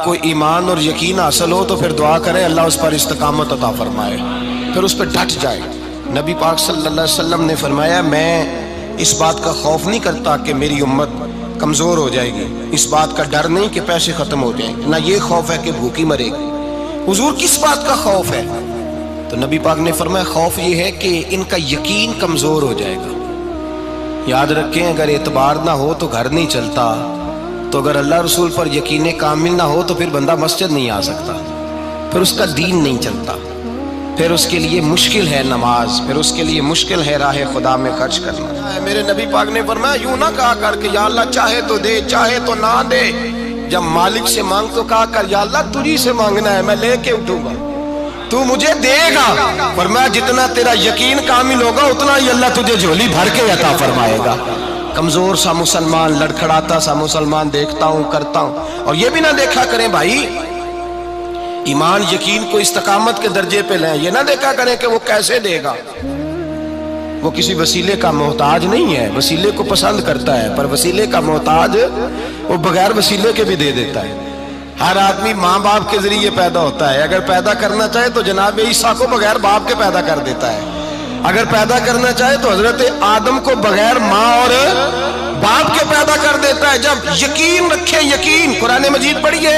آپ کو ایمان اور یقین حاصل ہو تو پھر دعا کریں اللہ اس پر استقامت عطا فرمائے، پھر اس پہ ڈٹ جائے۔ نبی پاک صلی اللہ علیہ وسلم نے فرمایا میں اس بات کا خوف نہیں کرتا کہ میری امت کمزور ہو جائے گی، اس بات کا ڈر نہیں کہ پیسے ختم ہو جائیں، نہ یہ خوف ہے کہ بھوکی مرے گی۔ حضور کس بات کا خوف ہے؟ تو نبی پاک نے فرمایا خوف یہ ہے کہ ان کا یقین کمزور ہو جائے گا۔ یاد رکھیں اگر اعتبار نہ ہو تو گھر نہیں چلتا، تو اگر اللہ رسول پر یقین کامل نہ ہو تو پھر بندہ مسجد نہیں آ سکتا، پھر اس کا دین نہیں چلتا، پھر اس کے لیے مشکل ہے نماز، پھر اس کے لیے مشکل ہے راہ خدا میں خرچ کرنا۔ میرے نبی پاک نے فرمایا یوں نہ کہا کر کہ یا اللہ چاہے تو دے چاہے تو نہ دے، جب مالک سے مانگ تو کہا کر یا اللہ تجھی سے مانگنا ہے، میں لے کے اٹھوں گا، تو مجھے دے گا۔ فرمایا جتنا تیرا یقین کامل ہوگا اتنا ہی اللہ تجھے جھولی بھر کے عطا فرمائے گا۔ کمزور سا مسلمان، لڑکھڑاتا سا مسلمان دیکھتا ہوں کرتا ہوں، اور یہ بھی نہ دیکھا کریں بھائی ایمان یقین کو استقامت کے درجے پہ لیں، یہ نہ دیکھا کریں کہ وہ کیسے دے گا، وہ کسی وسیلے کا محتاج نہیں ہے، وسیلے کو پسند کرتا ہے، پر وسیلے کا محتاج وہ بغیر وسیلے کے بھی دے دیتا ہے۔ ہر آدمی ماں باپ کے ذریعے پیدا ہوتا ہے، اگر پیدا کرنا چاہے تو جناب عیسیٰ کو بغیر باپ کے پیدا کر دیتا ہے، اگر پیدا کرنا چاہے تو حضرت آدم کو بغیر ماں اور باپ کے پیدا کر دیتا ہے۔ جب یقین رکھیں، یقین قرآن مجید پڑھیے،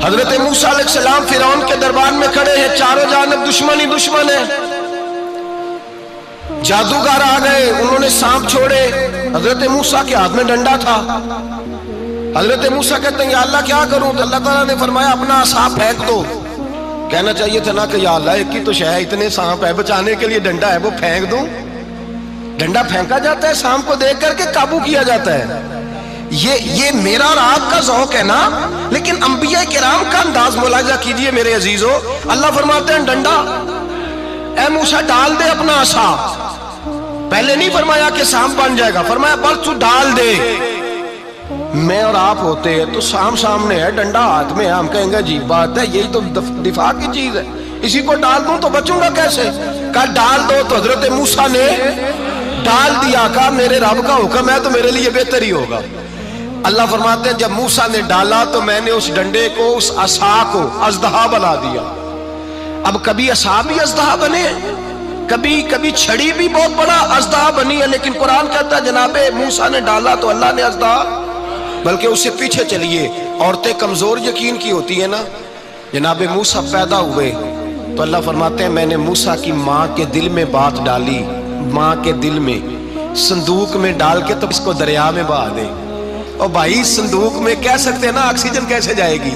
حضرت موسیٰ علیہ السلام فرعون کے دربار میں کھڑے ہیں، چاروں جانب دشمن ہی دشمن ہے، جادوگر آ گئے، انہوں نے سانپ چھوڑے، حضرت موسیٰ کے ہاتھ میں ڈنڈا تھا۔ حضرت موسیٰ کہتے ہیں یا اللہ کیا کروں؟ تو اللہ تعالیٰ نے فرمایا اپنا عصا پھینک دو۔ کہنا چاہیے تھا نا کہ یا اللہ ایک ہی تو شے ہے، اتنے سانپ ہے، بچانے کے لیے ڈنڈا ہے وہ پھینک دوں؟ ڈنڈا پھینکا جاتا ہے، سانپ کو دیکھ کر کے قابو کیا جاتا ہے۔ یہ میرا اور آپ کا ذوق ہے نا، لیکن انبیاء کرام کا انداز ملاحظہ کیجئے میرے عزیزو۔ اللہ فرماتے ہیں ڈنڈا، اے موسیٰ ڈال دے اپنا عصا۔ پہلے نہیں فرمایا کہ سانپ بن جائے گا، فرمایا بس تو ڈال دے۔ میں اور آپ ہوتے ہیں تو سانپ سامنے ہے، ڈنڈا ہاتھ میں ہے، ہم کہیں گے عجیب بات ہے، یہی تو دفاع کی چیز ہے، اسی کو ڈال دوں تو بچوں گا کیسے؟ کہا ڈال دو، تو حضرت موسیٰ نے ڈال دیا، کہا میرے رب کا حکم ہے تو میرے لیے بہتر ہی ہوگا۔ اللہ فرماتے ہیں جب موسیٰ نے ڈالا تو میں نے اس ڈنڈے کو، اس عصا کو اژدہا بنا دیا۔ اب کبھی عصا بھی اژدہا بنے، کبھی چھڑی بھی بہت بڑا اژدہا بنی ہے، لیکن قرآن کہتا ہے جناب موسیٰ نے ڈالا تو اللہ نے اژدہا، بلکہ اس سے پیچھے چلیے، عورتیں کمزور یقین کی ہوتی ہیں نا، جناب موسیٰ پیدا ہوئے تو اللہ فرماتے ہیں میں نے موسیٰ کی ماں کے دل میں بات ڈالی، ماں کے دل میں صندوق میں ڈال کے تو اس کو دریا میں بہا دے۔ اور بھائی صندوق میں کہہ سکتے ہیں نا آکسیجن کیسے جائے گی،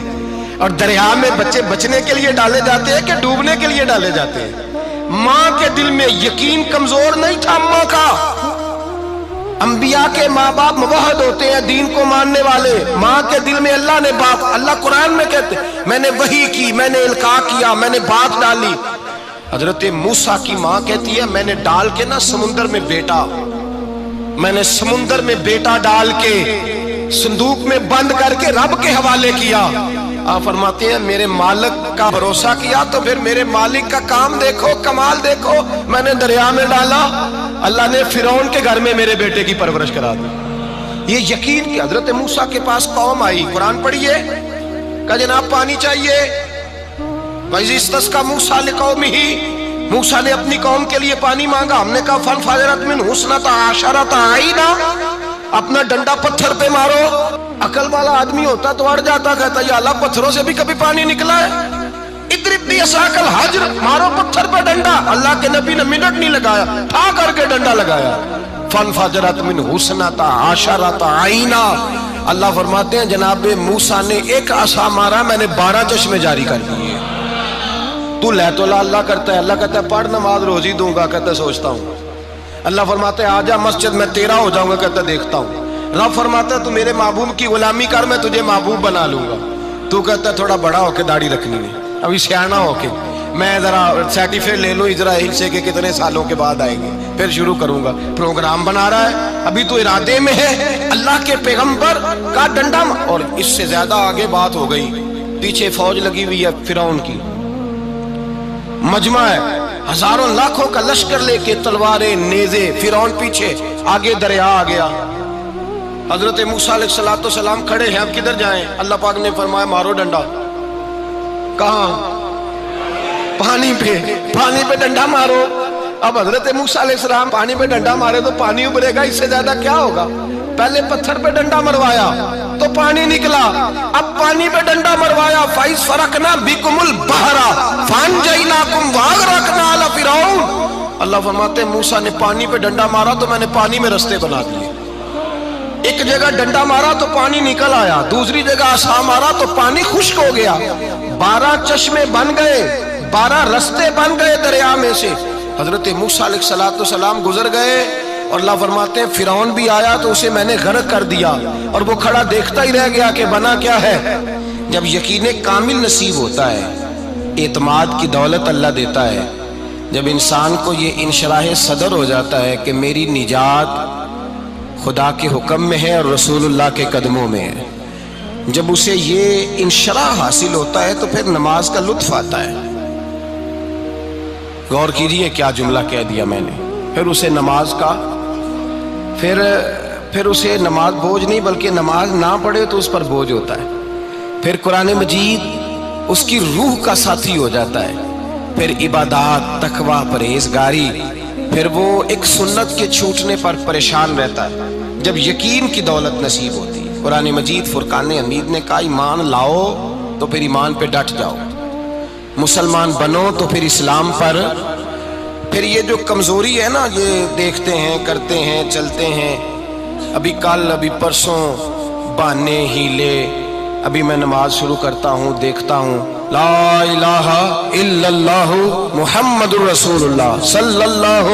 اور دریا میں بچے بچنے کے لیے ڈالے جاتے ہیں کہ ڈوبنے کے لیے ڈالے جاتے ہیں؟ ماں کے دل میں یقین کمزور نہیں تھا ماں کا۔ انبیاء کے ماں باپ موحد ہوتے ہیں، دین کو ماننے والے، ماں کے دل میں اللہ نے بات، اللہ قرآن میں کہتے ہیں میں نے وحی کی، میں نے القاء کیا، میں نے بات ڈالی۔ حضرت موسیٰ کی ماں کہتی ہے میں نے ڈال کے نا سمندر میں بیٹا، میں نے سمندر میں بیٹا ڈال کے صندوق میں بند کر کے رب کے حوالے کیا۔ آپ فرماتے ہیں میرے مالک کا بھروسہ کیا تو پھر میرے مالک کا کام دیکھو، کمال دیکھو، میں نے دریا میں ڈالا، اللہ نے فرعون کے گھر میں میرے بیٹے کی پرورش کرا دی۔ یہ یقین کہ حضرت موسیٰ کے پاس قوم آئی، قرآن پڑھیے، کہا جناب پانی چاہیے، وَإِذِ اسْتَسْقَىٰ مُوسَىٰ لِقَوْمِهِ، موسیٰ نے اپنی قوم کے لیے پانی مانگا، ہم نے کہا فَانْفَجَرَتْ مِنْهُ اثْنَتَا عَشَرَةَ عَيْنًا، اپنا ڈنڈا پتھر پہ مارو۔ عقل والا آدمی ہوتا تو اڑ جاتا، کہتا یا اللہ پتھروں سے بھی کبھی پانی نکلا ہے؟ اضرب بعصاک الحجر، مارو پتھر پہ ڈنڈا۔ اللہ کے نبی نے منٹ نہیں لگایا، ٹھا کر کے ڈنڈا لگایا، فَانْفَجَرَتْ مِنْهُ اثْنَتَا عَشَرَةَ عَيْنًا۔ اللہ فرماتے ہیں جناب موسیٰ نے ایک عصا مارا، میں نے 12 چشمے جاری کر دیے۔ تو لے تو اللہ کرتا ہے، اللہ کہتا ہے پڑھ نماز روزی دوں گا، کہتا ہے سوچتا ہوں۔ اللہ فرماتے ہیں آجا مسجد میں تیرا ہو جاؤں گا، کہتا ہے دیکھتا ہوں۔ رب فرماتا ہے تو میرے محبوب کی غلامی کر، میں تجھے محبوب بنا لوں گا۔ تو کہتا ہے تھوڑا بڑا ہو کے داڑھی رکھنی ہے، ابھی سیانا ہو کے میں ذرا سرٹیفکیٹ لے لوں اسرائیل سے کہ کتنے سالوں کے بعد آئیں گے، پھر شروع کروں گا۔ پروگرام بنا رہا ہے، ابھی تو ارادے میں ہے۔ اللہ کے پیغمبر کا ڈنڈا، اور اس سے زیادہ آگے بات ہو گئی، پیچھے فوج لگی ہوئی ہے فرعون کی، مجمع ہے، ہزاروں لاکھوں کا لشکر لے کے، تلواریں نیزے، فرعون پیچھے، آگے دریا آ گیا۔ حضرت موسیٰ علیہ السلام کھڑے ہیں، اب کدھر جائیں؟ اللہ پاک نے فرمایا مارو ڈنڈا۔ کہاں؟ پانی پہ ڈنڈا مارو۔ اب حضرت موسیٰ علیہ السلام پانی پہ ڈنڈا مارے تو پانی ابھرے گا، اس سے زیادہ کیا ہوگا؟ پہلے پتھر پہ ڈنڈا مروایا تو پانی نکلا، اب پانی پہ ڈنڈا مروایا فَإِذْ فَرَقْنَا بِكُمُ الْبَحْرَ فَأَنْجَيْنَاكُمْ وَأَغْرَقْنَا آلَ فِرْعَوْنَ۔ اللہ فرماتے ہیں موسیٰ نے پانی پہ ڈنڈا مارا تو میں نے پانی میں رستے بنا دیے۔ ایک جگہ ڈنڈا مارا تو پانی نکل آیا، دوسری جگہ عصا مارا تو پانی خشک ہو گیا، 12 چشمے بن گئے، 12 رستے بن گئے دریا میں سے۔ حضرت موسیٰ علیہ السلام گزر گئے اور اللہ فرماتے ہیں فرعون بھی آیا تو اسے میں نے غرق کر دیا، اور وہ کھڑا دیکھتا ہی رہ گیا کہ بنا کیا ہے۔ جب یقین کامل نصیب ہوتا ہے، اعتماد کی دولت اللہ دیتا ہے، جب انسان کو یہ انشراح صدر ہو جاتا ہے کہ میری نجات خدا کے حکم میں ہے اور رسول اللہ کے قدموں میں ہے، جب اسے یہ انشراح حاصل ہوتا ہے تو پھر نماز کا لطف آتا ہے۔ غور کیجئے کیا جملہ کہہ دیا میں نے، پھر اسے نماز کا پھر اسے نماز بوجھ نہیں بلکہ نماز نہ پڑھے تو اس پر بوجھ ہوتا ہے، پھر قرآن مجید اس کی روح کا ساتھی ہو جاتا ہے، پھر عبادات، تقوی، پرہیزگاری، پھر وہ ایک سنت کے چھوٹنے پر پریشان رہتا ہے۔ جب یقین کی دولت نصیب ہوتی ہے، قرآن مجید فرقان حمید نے کہا ایمان لاؤ تو پھر ایمان پہ ڈٹ جاؤ، مسلمان بنو تو پھر اسلام پر۔ پھر یہ جو کمزوری ہے نا، یہ دیکھتے ہیں، کرتے ہیں، چلتے ہیں، ابھی کل ابھی پرسوں بہانے ہیلے، ابھی میں نماز شروع کرتا ہوں دیکھتا ہوں لا الہ الا اللہ محمد الرسول اللہ صلی اللہ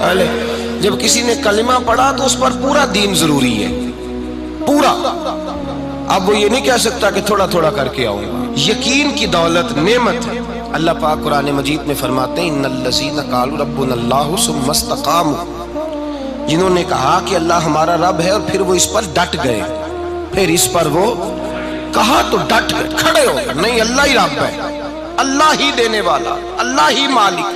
علیہ، جب کسی نے کلمہ پڑھا تو اس پر پورا دین ضروری ہے، پورا۔ اب وہ یہ نہیں کہہ سکتا کہ تھوڑا تھوڑا کر کے آؤں گا۔ یقین کی دولت نعمت ہے۔ اللہ پاک قرآن مجید میں فرماتے ہیں ان الذین قالوا ربنا اللہ ثم استقاموا، جنہوں نے کہا کہ اللہ ہمارا رب ہے اور پھر وہ اس پر ڈٹ گئے، پھر اس پر وہ کہا تو ڈٹ گئے، کھڑے ہو گئے، نہیں اللہ ہی رب ہے، اللہ ہی دینے والا، اللہ ہی مالک،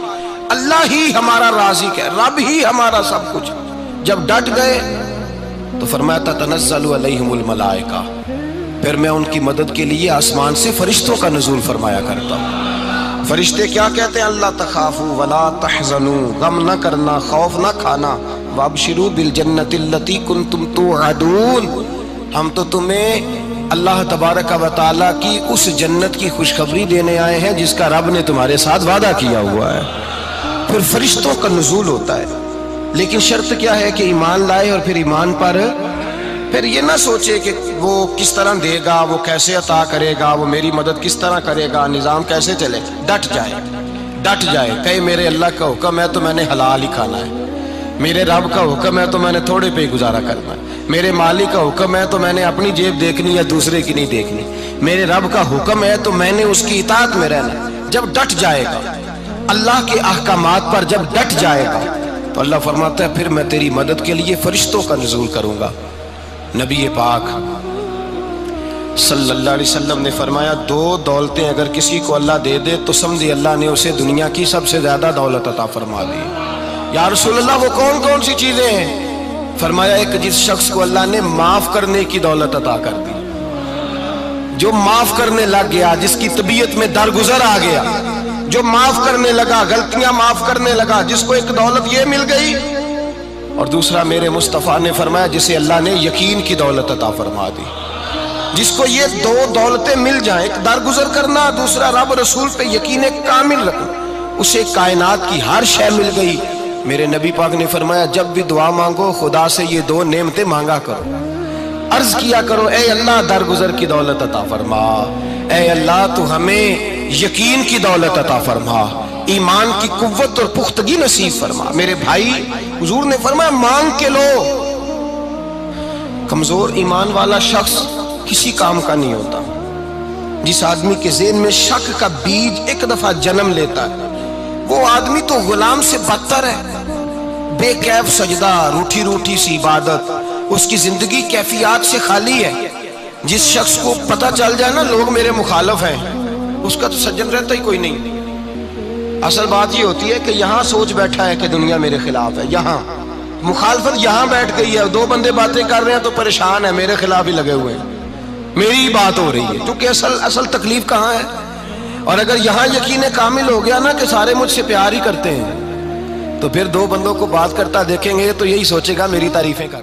اللہ ہی ہمارا رازق ہے، رب ہی ہمارا سب کچھ۔ جب ڈٹ گئے تو فرمایا تتنزل علیہم الملائکہ، پھر میں ان کی مدد کے لیے آسمان سے فرشتوں کا نزول فرمایا کرتا ہوں۔ فرشتے کیا کہتے ہیں؟ اللہ تخافوا ولا تحزنوا، غم نہ کرنا، خوف نہ کھانا، وابشروا بالجنۃ التی کنتم توعدون، ہم تو تمہیں اللہ تبارک و تعالیٰ کی اس جنت کی خوشخبری دینے آئے ہیں جس کا رب نے تمہارے ساتھ وعدہ کیا ہوا ہے۔ پھر فرشتوں کا نزول ہوتا ہے، لیکن شرط کیا ہے کہ ایمان لائے، اور پھر ایمان پر پھر یہ نہ سوچے کہ وہ کس طرح دے گا، وہ کیسے عطا کرے گا، وہ میری مدد کس طرح کرے گا، نظام کیسے چلے، ڈٹ جائے، کہے میرے اللہ کا حکم ہے تو میں نے حلال ہی کھانا ہے، میرے رب کا حکم ہے تو میں نے تھوڑے پہ ہی گزارا کرنا ہے، میرے مالک کا حکم ہے تو میں نے اپنی جیب دیکھنی یا دوسرے کی نہیں دیکھنی، میرے رب کا حکم ہے تو میں نے اس کی اطاعت میں رہنا۔ جب ڈٹ جائے گا اللہ کے احکامات پر، جب ڈٹ جائے گا تو اللہ فرماتا ہے پھر میں تیری مدد کے لیے فرشتوں کا نزول کروں گا۔ نبی پاک صلی اللہ علیہ وسلم نے فرمایا 2 دولتیں اگر کسی کو اللہ دے دے تو سمجھے اللہ نے اسے دنیا کی سب سے زیادہ دولت عطا فرما دی۔ یا رسول اللہ وہ کون کون سی چیزیں ہیں؟ فرمایا ایک جس شخص کو اللہ نے معاف کرنے کی دولت عطا کر دی، جو معاف کرنے لگ گیا، جس کی طبیعت میں درگزر آ گیا، جو معاف کرنے لگا، غلطیاں معاف کرنے لگا، جس کو ایک دولت یہ مل گئی۔ اور دوسرا میرے مصطفیٰ نے فرمایا جسے اللہ نے یقین کی دولت عطا فرما دی، جس کو یہ 2 دولتیں مل جائیں، ایک درگزر کرنا، دوسرا رب رسول پہ یقین کامل رکھنا، اسے کائنات کی ہر شے مل گئی۔ میرے نبی پاک نے فرمایا جب بھی دعا مانگو خدا سے یہ 2 نعمتیں مانگا کرو، عرض کیا کرو اے اللہ درگزر کی دولت عطا فرما، اے اللہ تو ہمیں یقین کی دولت عطا فرما، ایمان کی قوت اور پختگی نصیب فرما۔ میرے بھائی حضور نے فرمایا مانگ کے لو۔ کمزور ایمان والا شخص کسی کام کا نہیں ہوتا۔ جس آدمی کے ذہن میں شک کا بیج ایک دفعہ جنم لیتا ہے وہ آدمی تو غلام سے بدتر ہے۔ بے کیف سجدہ، روٹھی روٹھی سی عبادت، اس کی زندگی کیفیات سے خالی ہے۔ جس شخص کو پتہ چل جائے نا لوگ میرے مخالف ہیں، اس کا تو سجن رہتا ہی کوئی نہیں۔ اصل بات یہ ہوتی ہے کہ یہاں سوچ بیٹھا ہے کہ دنیا میرے خلاف ہے، یہاں مخالفت یہاں بیٹھ گئی ہے، دو بندے باتیں کر رہے ہیں تو پریشان ہے، میرے خلاف ہی لگے ہوئے ہیں، میری ہی بات ہو رہی ہے، کیونکہ اصل تکلیف کہاں ہے؟ اور اگر یہاں یقین کامل ہو گیا نا کہ سارے مجھ سے پیار ہی کرتے ہیں، تو پھر دو بندوں کو بات کرتا دیکھیں گے تو یہی سوچے گا میری تعریفیں کر